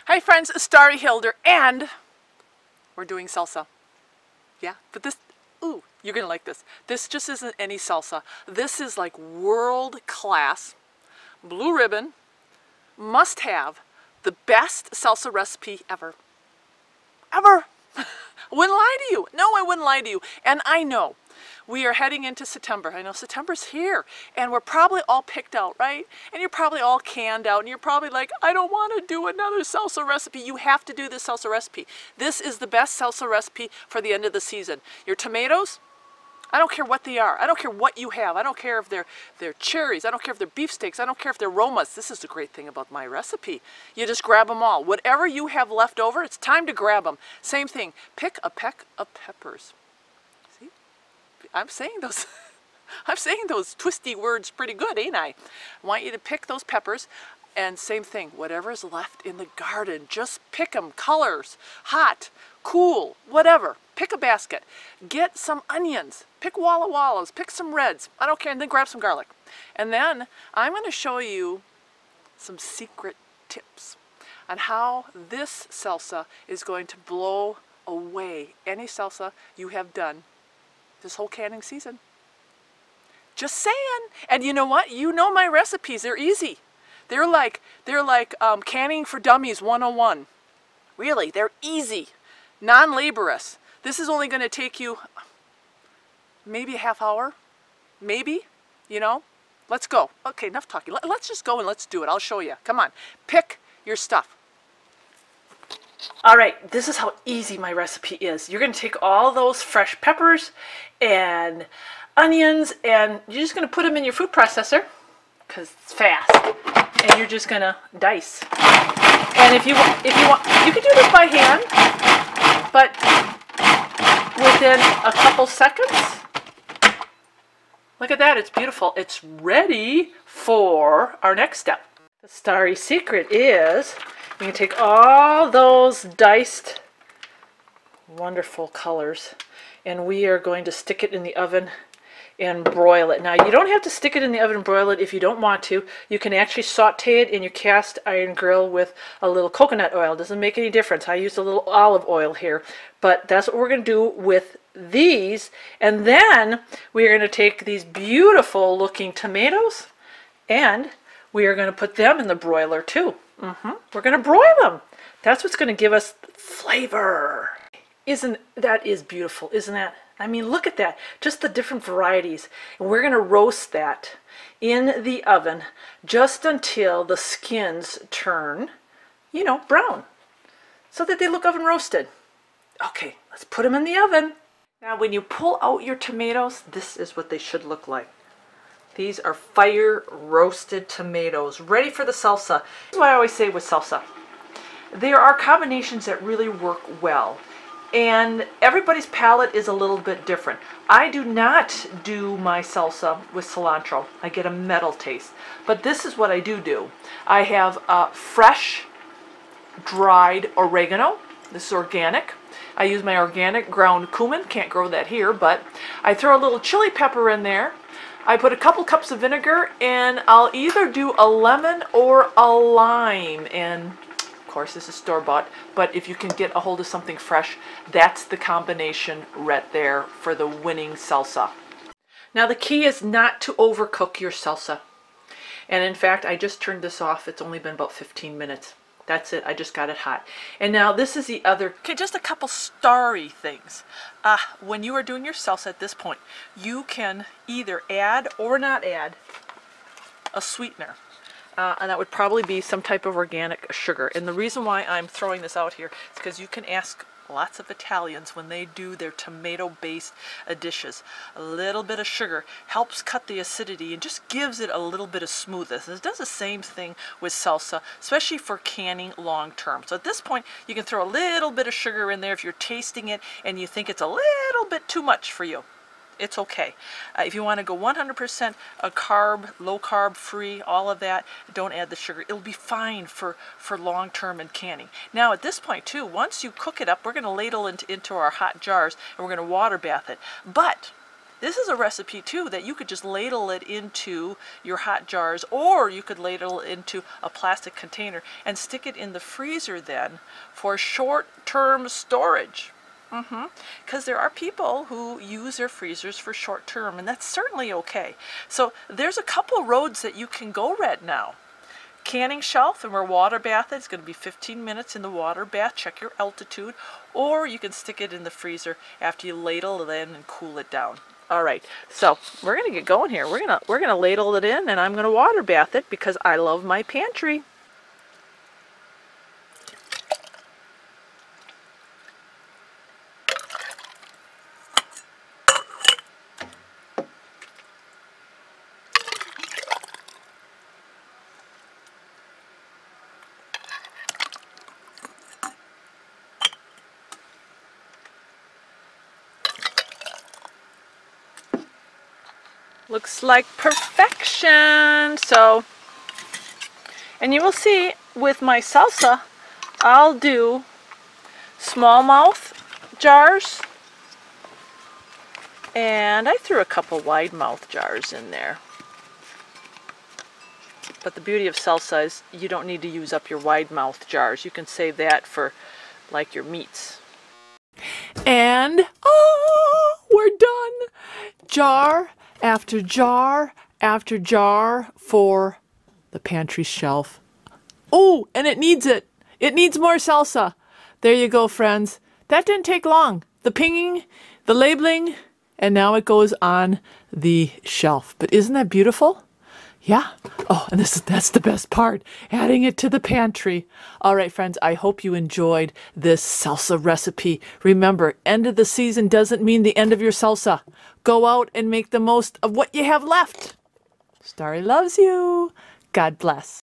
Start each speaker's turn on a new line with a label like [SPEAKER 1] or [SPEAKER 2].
[SPEAKER 1] Hi friends, Starry Hilder, and we're doing salsa. Yeah, but this, ooh, you're gonna like this. This just isn't any salsa. This is like world class, blue ribbon, must have, the best salsa recipe ever. Ever! I wouldn't lie to you. No, I wouldn't lie to you. And I know we are heading into September. I know September's here, and we're probably all picked out, right? And you're probably all canned out, and you're probably like, I don't want to do another salsa recipe. You have to do this salsa recipe. This is the best salsa recipe for the end of the season. Your tomatoes, I don't care what they are. I don't care what you have. I don't care if they're cherries. I don't care if they're beefsteaks. I don't care if they're romas. This is the great thing about my recipe. You just grab them all. Whatever you have left over, it's time to grab them. Same thing. Pick a peck of peppers. See? I'm saying those I'm saying those twisty words pretty good, ain't I? I want you to pick those peppers. And same thing, whatever's left in the garden, just pick them. Colors, hot, cool, whatever. Pick a basket. Get some onions. Pick Walla Wallas. Pick some reds. I don't care. And then grab some garlic. And then I'm going to show you some secret tips on how this salsa is going to blow away any salsa you have done this whole canning season. Just saying. And you know what? You know my recipes. They're easy. They're like canning for dummies 101. Really, they're easy, non-laborious. This is only going to take you maybe a half hour, maybe, you know. Let's go. Okay, enough talking. Let's just go and let's do it. I'll show you. Come on, pick your stuff. All right, this is how easy my recipe is. You're going to take all those fresh peppers and onions, and you're just going to put them in your food processor because it's fast. And you're just gonna dice. And if you want, you can do this by hand, but within a couple seconds, look at that, it's beautiful. It's ready for our next step. The Starry secret is you can take all those diced wonderful colors, and we are going to stick it in the oven and broil it. Now, you don't have to stick it in the oven and broil it if you don't want to. You can actually saute it in your cast iron grill with a little coconut oil. It doesn't make any difference. I used a little olive oil here, but that's what we're going to do with these. And then we're going to take these beautiful looking tomatoes and we are going to put them in the broiler too. We're going to broil them. That's what's going to give us flavor. That is beautiful, isn't that? I mean, look at that. Just the different varieties. And we're going to roast that in the oven just until the skins turn, you know, brown, so that they look oven roasted. Okay, let's put them in the oven. Now, when you pull out your tomatoes, this is what they should look like. These are fire roasted tomatoes, ready for the salsa. This is what I always say with salsa. There are combinations that really work well. And everybody's palate is a little bit different. I do not do my salsa with cilantro. I get a metal taste. But this is what I do. I have fresh, dried oregano. This is organic. I use my organic ground cumin. Can't grow that here, but I throw a little chili pepper in there. I put a couple cups of vinegar, and I'll either do a lemon or a lime. And of course, this is store-bought, but if you can get a hold of something fresh, that's the combination right there for the winning salsa. Now, the key is not to overcook your salsa. And in fact, I just turned this off. It's only been about 15 minutes. That's it. I just got it hot. And now this is the other, okay, just a couple Starry things. When you are doing your salsa at this point, you can either add or not add a sweetener. And that would probably be some type of organic sugar. And the reason why I'm throwing this out here is because you can ask lots of Italians when they do their tomato-based dishes. A little bit of sugar helps cut the acidity and just gives it a little bit of smoothness. It does the same thing with salsa, especially for canning long term. So at this point, you can throw a little bit of sugar in there if you're tasting it and you think it's a little bit too much for you. It's okay. If you want to go 100% low carb free, all of that, don't add the sugar. It'll be fine for long term and canning. Now at this point too, once you cook it up, we're going to ladle it into our hot jars and we're going to water bath it. But This is a recipe too that you could just ladle it into your hot jars, or you could ladle it into a plastic container and stick it in the freezer then for short-term storage. Because there are people who use their freezers for short term, and that's certainly okay. So there's a couple roads that you can go right now. Canning shelf, and we're water bath it. It's going to be 15 minutes in the water bath. Check your altitude. Or you can stick it in the freezer after you ladle it in and cool it down. All right, so we're going to get going here. We're gonna ladle it in, and I'm going to water bath it because I love my pantry. Looks like perfection. So, and you will see with my salsa, I'll do smallmouth jars, and I threw a couple wide mouth jars in there. But the beauty of salsa is you don't need to use up your wide mouth jars. You can save that for like your meats. And oh, we're done. Jar after jar after jar for the pantry shelf. Oh, and it needs it. It needs more salsa. There you go, friends. That didn't take long. The pinging, the labeling, and now it goes on the shelf. But isn't that beautiful? Yeah. Oh, and that's the best part, adding it to the pantry. All right, friends, I hope you enjoyed this salsa recipe. Remember, end of the season doesn't mean the end of your salsa. Go out and make the most of what you have left. Starry loves you. God bless.